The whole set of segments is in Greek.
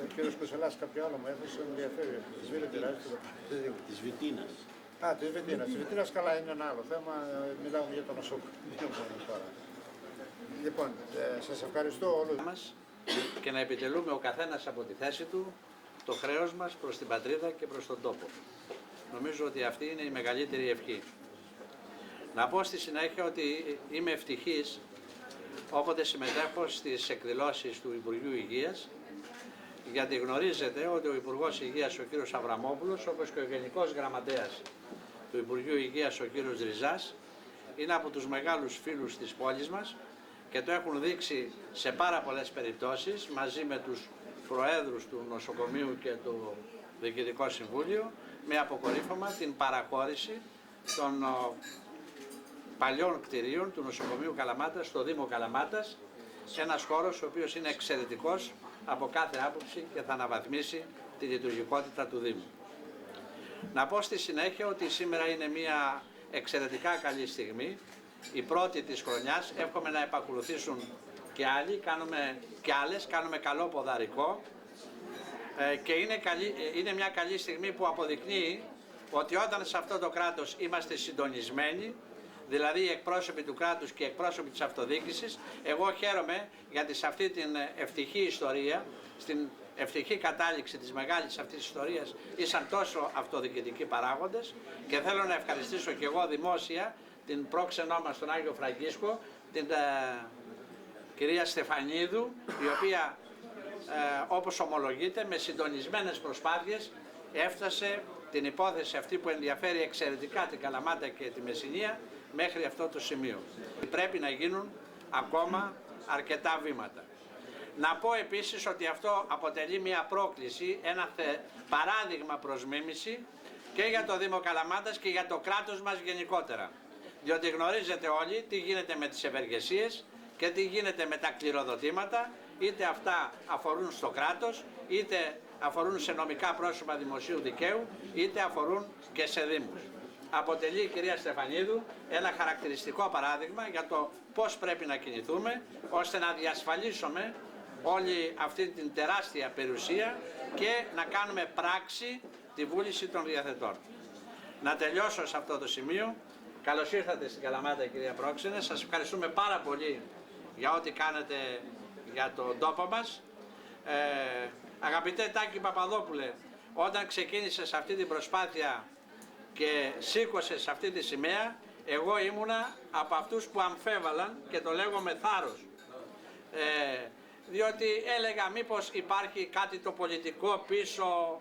Ο κύριος Κουσελάς κάποιο άλλο μου έθεσε, με ενδιαφέρει. Της Βιλετηράς. Της Βιτίνας. Α, της Βιτίνας. Της Βιτίνας καλά είναι ένα άλλο θέμα, μιλάμε για το νοσοκομείο μόνο τώρα. Λοιπόν, σας ευχαριστώ όλους μας και να επιτελούμε ο καθένας από τη θέση του το χρέος μας προς την πατρίδα και προς τον τόπο. Νομίζω ότι αυτή είναι η μεγαλύτερη ευχή. Να πω στη συνέχεια ότι είμαι ευτυχής όποτε συμμετέχω στις εκδηλώσεις του Υπουργείου Υγείας, γιατί γνωρίζετε ότι ο Υπουργός Υγείας, ο κύριος Αβραμόπουλος, όπως και ο Γενικός Γραμματέας του Υπουργείου Υγείας, ο κύριος Ριζάς, είναι από τους μεγάλους φίλους της πόλης μας και το έχουν δείξει σε πάρα πολλές περιπτώσεις μαζί με τους προέδρους του νοσοκομείου και του Διοικητικό Συμβούλιο, με αποκορύφωμα την παραχώρηση των παλιών κτηρίων του νοσοκομείου Καλαμάτας στο Δήμο Καλαμάτας, σε ένας χώρος ο οποίος είναι εξαιρετικός από κάθε άποψη και θα αναβαθμίσει τη λειτουργικότητα του Δήμου. Να πω στη συνέχεια ότι σήμερα είναι μια εξαιρετικά καλή στιγμή, η πρώτη της χρονιάς, εύχομαι να επακολουθήσουν και άλλοι, κάνουμε καλό ποδαρικό και είναι μια καλή στιγμή που αποδεικνύει ότι όταν σε αυτό το κράτος είμαστε συντονισμένοι, δηλαδή οι εκπρόσωποι του κράτους και οι εκπρόσωποι της αυτοδιοίκησης, εγώ χαίρομαι γιατί σε αυτή την ευτυχή ιστορία, στην ευτυχή κατάληξη της μεγάλης αυτής της ιστορίας, ήσαν τόσο αυτοδιοικητικοί παράγοντες και θέλω να ευχαριστήσω και εγώ δημόσια την πρόξενό μας τον Άγιο Φραγκίσκο, την κυρία Στεφανίδου, η οποία όπως ομολογείται με συντονισμένες προσπάθειες έφτασε την υπόθεση αυτή που ενδιαφέρει εξαιρετικά την Καλαμάτα και τη Μεσσηνία μέχρι αυτό το σημείο. Πρέπει να γίνουν ακόμα αρκετά βήματα. Να πω επίσης ότι αυτό αποτελεί μια πρόκληση, ένα παράδειγμα προς μίμηση και για το Δήμο Καλαμάτας και για το κράτος μας γενικότερα. Διότι γνωρίζετε όλοι τι γίνεται με τις ευεργεσίες και τι γίνεται με τα κληροδοτήματα, είτε αυτά αφορούν στο κράτος, είτε αφορούν σε νομικά πρόσωπα δημοσίου δικαίου, είτε αφορούν και σε δήμους. Αποτελεί η κυρία Στεφανίδου ένα χαρακτηριστικό παράδειγμα για το πώς πρέπει να κινηθούμε, ώστε να διασφαλίσουμε όλη αυτή την τεράστια περιουσία και να κάνουμε πράξη τη βούληση των διαθετών. Να τελειώσω σε αυτό το σημείο. Καλώς ήρθατε στην Καλαμάτα, κυρία Πρόξενε. Σας ευχαριστούμε πάρα πολύ για ό,τι κάνετε για τον τόπο μας. Αγαπητέ Τάκη Παπαδόπουλε, όταν ξεκίνησες αυτή την προσπάθεια και σήκωσες αυτή τη σημαία, εγώ ήμουνα από αυτούς που αμφέβαλαν και το λέγω με θάρρος. Διότι έλεγα μήπως υπάρχει κάτι το πολιτικό πίσω.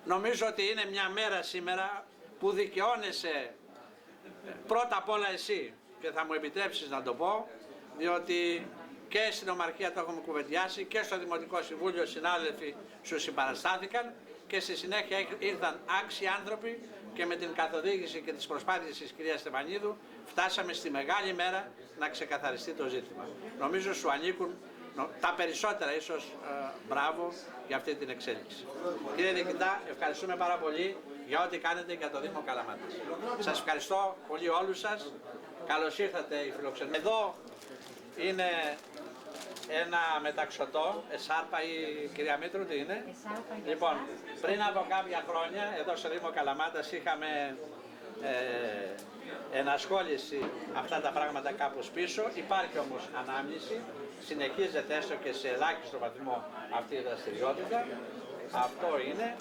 Νομίζω ότι είναι μια μέρα σήμερα που δικαιώνεσαι πρώτα απ' όλα εσύ και θα μου επιτρέψεις να το πω, διότι και στην Ομαρχία το έχουμε κουβεντιάσει και στο Δημοτικό Συμβούλιο συνάδελφοι σου συμπαραστάθηκαν και στη συνέχεια ήρθαν άξιοι άνθρωποι και με την καθοδήγηση και τις προσπάθειες της κυρίας Στεφανίδου φτάσαμε στη μεγάλη μέρα να ξεκαθαριστεί το ζήτημα. Νομίζω σου ανήκουν τα περισσότερα ίσως μπράβο για αυτή την εξέλιξη. Κύριε Διοικητά, ευχαριστούμε πάρα πολύ για ό,τι κάνετε για το Δήμο Καλαμάτας. Σας ευχαριστώ πολύ όλους σας. Καλώς ήρθατε οι φιλοξενούμενοι. Εδώ είναι ένα μεταξωτό, εσάρπα ή κυρία Μήτρου, τι είναι? Εσάρπα, λοιπόν, πριν από κάποια χρόνια, εδώ στο Δήμο Καλαμάτας είχαμε ενασχόληση αυτά τα πράγματα κάπως πίσω. Υπάρχει όμως ανάμνηση, συνεχίζεται έστω και σε ελάχιστο βαθμό αυτή η δραστηριότητα. Αυτό είναι.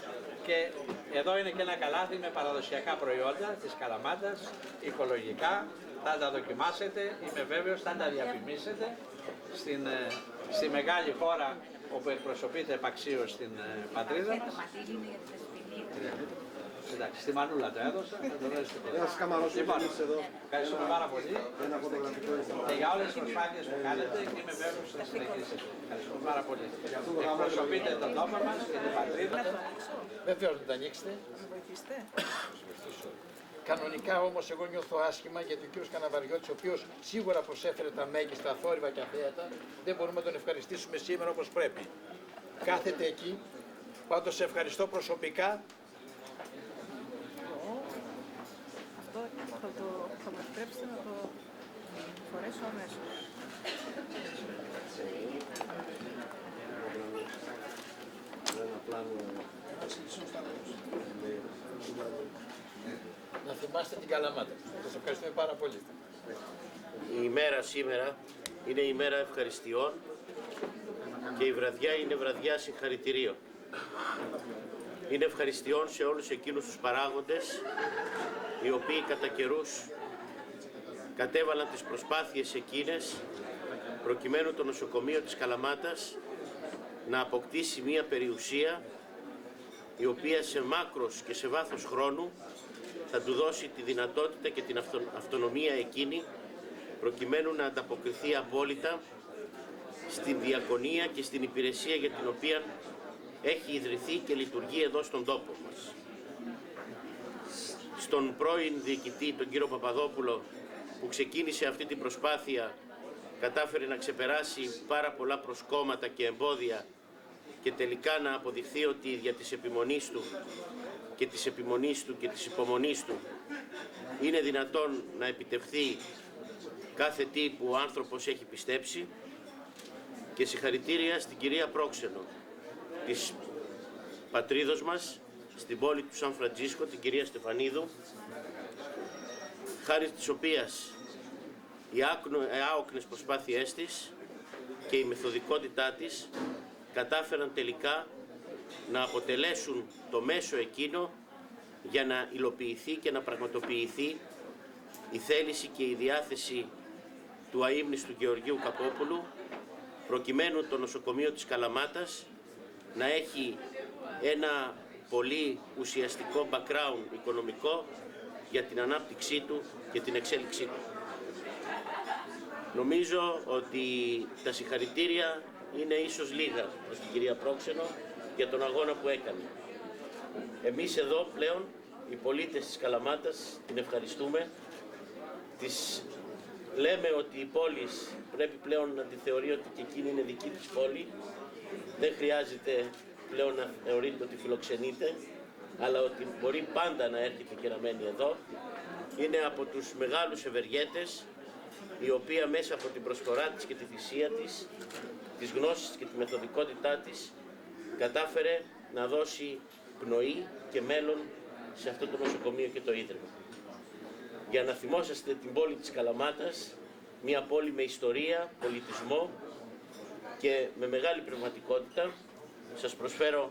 Και εδώ είναι και ένα καλάθι με παραδοσιακά προϊόντα της Καλαμάτας, οικολογικά. Θα τα δοκιμάσετε, είμαι βέβαιος, θα τα διαφημίσετε στη μεγάλη χώρα όπου εκπροσωπείται επαξίως στην πατρίδα μας. Εντάξει, στη Μανούλα το έδωσα, θα το δώσετε. Λοιπόν, ευχαριστούμε πάρα πολύ και για όλες τις προσπάθειες που κάνετε και είμαι βέβαιος ότι θα συνεχίσετε. Ευχαριστούμε πάρα πολύ. Εκπροσωπείτε τον τόπο μας και την πατρίδα. Βεβαίως να τα ανοίξετε. Κανονικά όμως εγώ νιώθω άσχημα γιατί ο κύριος Καναβαριώτης, ο οποίος σίγουρα προσέφερε τα μέγιστα θόρυβα και αθέατα, δεν μπορούμε να τον ευχαριστήσουμε σήμερα όπως πρέπει. Κάθεται εκεί, πάντως σε ευχαριστώ προσωπικά. Αυτό θα μου επιτρέψετε να το φορέσω αμέσως. θυμάστε την Καλαμάτα. Σας ευχαριστούμε πάρα πολύ. Η ημέρα σήμερα είναι η μέρα ευχαριστειών και η βραδιά είναι βραδιά συγχαρητηρίων. Είναι ευχαριστειών σε όλους εκείνους τους παράγοντες οι οποίοι κατά καιρούς κατέβαλαν τις προσπάθειες εκείνες προκειμένου το νοσοκομείο της Καλαμάτας να αποκτήσει μία περιουσία η οποία σε μάκρος και σε βάθος χρόνου θα του δώσει τη δυνατότητα και την αυτονομία εκείνη προκειμένου να ανταποκριθεί απόλυτα στην διακονία και στην υπηρεσία για την οποία έχει ιδρυθεί και λειτουργεί εδώ στον τόπο μας. Στον πρώην διοικητή, τον κύριο Παπαδόπουλο, που ξεκίνησε αυτή την προσπάθεια, κατάφερε να ξεπεράσει πάρα πολλά προσκόμματα και εμπόδια και τελικά να αποδειχθεί ότι δια της επιμονής του και της επιμονής του και της υπομονής του είναι δυνατόν να επιτευχθεί κάθε τι που ο άνθρωπος έχει πιστέψει. Και συγχαρητήρια στην κυρία Πρόξενο της πατρίδος μας, στην πόλη του Σαν Φραντζίσκο, την κυρία Στεφανίδου, χάρη της οποίας οι άοκνες προσπάθειές της και η μεθοδικότητά της κατάφεραν τελικά να αποτελέσουν το μέσο εκείνο για να υλοποιηθεί και να πραγματοποιηθεί η θέληση και η διάθεση του αείμνηστου Γεωργίου Καπόπουλου προκειμένου το νοσοκομείο της Καλαμάτας να έχει ένα πολύ ουσιαστικό background οικονομικό για την ανάπτυξή του και την εξέλιξή του. Νομίζω ότι τα συγχαρητήρια είναι ίσως λίγα προς την κυρία Πρόξενο για τον αγώνα που έκανε. Εμείς εδώ πλέον, οι πολίτες της Καλαμάτας, την ευχαριστούμε. Της λέμε ότι η πόλη πρέπει πλέον να τη θεωρεί ότι και εκείνη είναι δική της πόλη. Δεν χρειάζεται πλέον να θεωρείται ότι φιλοξενείται, αλλά ότι μπορεί πάντα να έρχεται και να μένει εδώ. Είναι από τους μεγάλους ευεργέτες, η οποία μέσα από την προσφορά της και τη θυσία της, τις γνώσεις και τη μεθοδικότητά της, κατάφερε να δώσει πνοή και μέλλον σε αυτό το νοσοκομείο και το Ίδρυμα. Για να θυμόσαστε την πόλη της Καλαμάτας, μια πόλη με ιστορία, πολιτισμό και με μεγάλη πνευματικότητα, σας προσφέρω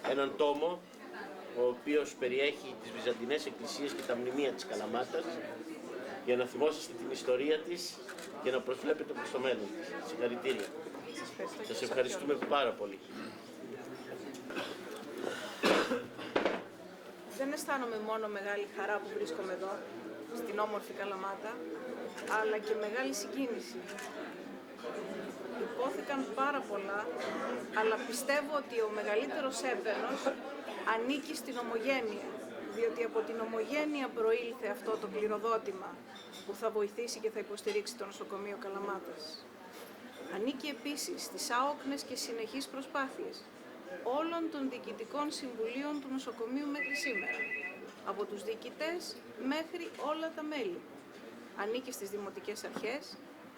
έναν τόμο, ο οποίος περιέχει τις Βυζαντινές εκκλησίες και τα μνημεία της Καλαμάτας, για να θυμόσαστε την ιστορία της και να προσβλέπετε προς το μέλλον της. Συγχαρητήρια. Σας ευχαριστούμε πάρα πολύ. Δεν αισθάνομαι μόνο μεγάλη χαρά που βρίσκομαι εδώ, στην όμορφη Καλαμάτα, αλλά και μεγάλη συγκίνηση. Υπόθηκαν πάρα πολλά, αλλά πιστεύω ότι ο μεγαλύτερος έπαινος ανήκει στην ομογένεια, διότι από την ομογένεια προήλθε αυτό το κληροδότημα που θα βοηθήσει και θα υποστηρίξει το νοσοκομείο Καλαμάτας. Ανήκει επίσης στις άοκνες και συνεχείς προσπάθειες όλων των διοικητικών συμβουλίων του νοσοκομείου μέχρι σήμερα, από τους διοικητές μέχρι όλα τα μέλη. Ανήκει στις δημοτικές αρχές,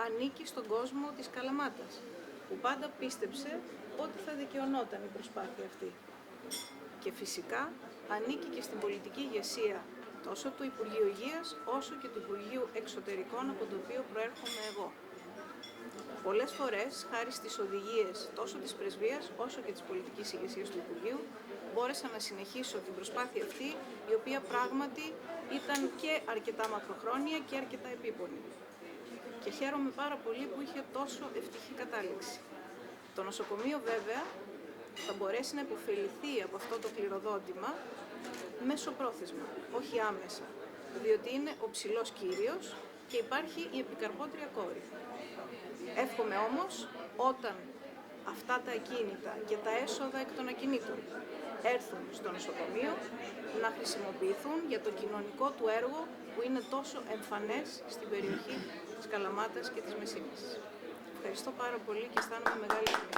ανήκει στον κόσμο της Καλαμάτας, που πάντα πίστεψε ότι θα δικαιωνόταν η προσπάθεια αυτή. Και φυσικά ανήκει και στην πολιτική ηγεσία τόσο του Υπουργείου Υγείας όσο και του Υπουργείου Εξωτερικών, από το οποίο προέρχομαι εγώ. Πολλές φορές, χάρη στις οδηγίες τόσο της Πρεσβείας όσο και της πολιτικής ηγεσίας του Υπουργείου, μπόρεσα να συνεχίσω την προσπάθεια αυτή, η οποία πράγματι ήταν και αρκετά μακροχρόνια και αρκετά επίπονη. Και χαίρομαι πάρα πολύ που είχε τόσο ευτυχή κατάληξη. Το νοσοκομείο βέβαια θα μπορέσει να υποφεληθεί από αυτό το κληροδότημα μεσοπρόθεσμα, όχι άμεσα, διότι είναι ο ψηλός κύριος και υπάρχει η επικαρπότρια κόρη. Εύχομαι όμως όταν αυτά τα ακίνητα και τα έσοδα εκ των ακινήτων έρθουν στο νοσοκομείο να χρησιμοποιηθούν για το κοινωνικό του έργο που είναι τόσο εμφανές στην περιοχή της Καλαμάτας και της Μεσίνης. Ευχαριστώ πάρα πολύ και αισθάνομαι μεγάλη τιμή.